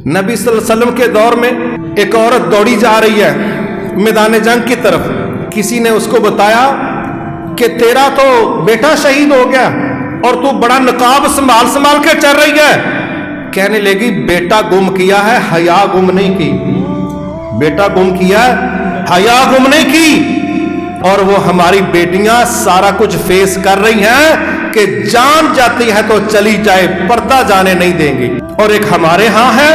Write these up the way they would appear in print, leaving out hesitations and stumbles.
नबी सल्लल्लाहु अलैहि वसल्लम के दौर में एक औरत दौड़ी जा रही है मैदान जंग की तरफ। किसी ने उसको बताया कि तेरा तो बेटा शहीद हो गया और तू बड़ा नकाब संभाल संभाल के चल रही है। कहने लगी बेटा गुम किया है, हया गुम नहीं की। बेटा गुम किया है, हया गुम नहीं की। और वो हमारी बेटियां सारा कुछ फेस कर रही हैं कि जान जाती है तो चली जाए, पर्दा जाने नहीं देंगी। और एक हमारे यहाँ है,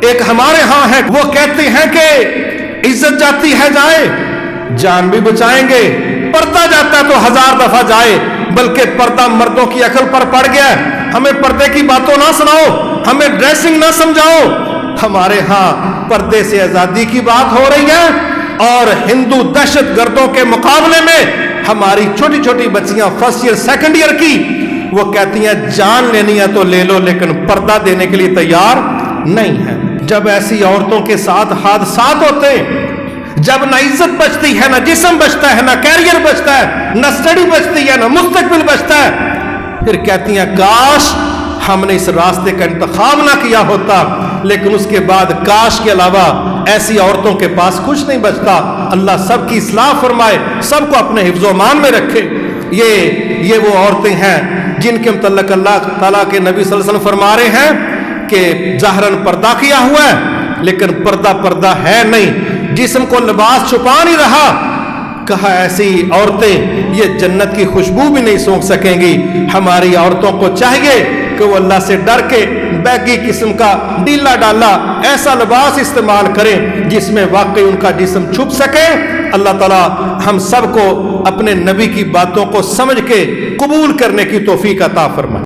एक हमारे यहाँ है, वो कहते हैं कि इज्जत जाती है जाए, जान भी बचाएंगे, पर्दा जाता है तो 1000 दफा जाए, बल्कि पर्दा मर्दों की अकल पर पड़ गया। हमें पर्दे की बातों ना सुनाओ, हमें ड्रेसिंग ना समझाओ। हमारे यहाँ पर्दे से आजादी की बात हो रही है और हिंदू दहशत गर्दों के मुकाबले में हमारी छोटी छोटी बच्चियां फर्स्ट ईयर सेकंड ईयर की वो कहती हैं जान लेनी है तो ले लो, लेकिन पर्दा देने के लिए तैयार नहीं है। जब ऐसी औरतों के साथ हादसात होते हैं, जब ना इज्जत बचती है, ना जिस्म बचता है, ना कैरियर बचता है, ना स्टडी बचती है, ना मुस्तकबिल बचता है, फिर कहती हैं काश हमने इस रास्ते का इंतखाब ना किया होता। लेकिन उसके बाद काश के अलावा ऐसी औरतों के पास कुछ नहीं बचता। अल्लाह सबकी इस्लाह फरमाए, सबको अपने हिफ्ज़ो मान में रखे। ये वो औरतें हैं जिनके मुतल्लिक़ अल्लाह ताला के नबी सल्लल्लाहु अलैहि वसल्लम फरमा रहे हैं कि ज़ाहरन पर्दा किया हुआ है लेकिन पर्दा है नहीं, जिस्म को लिबास छुपा नहीं रहा। कहा ऐसी औरतें ये जन्नत की खुशबू भी नहीं सूंघ सकेंगी। हमारी औरतों को चाहिए कि वो अल्लाह से डर के बैगी किस्म का ढीला डाला ऐसा लिबास इस्तेमाल करें जिसमें वाकई उनका जिस्म छुप सके। अल्लाह ताला हम सबको अपने नबी की बातों को समझ के कबूल करने की तौफीक अता फरमाए।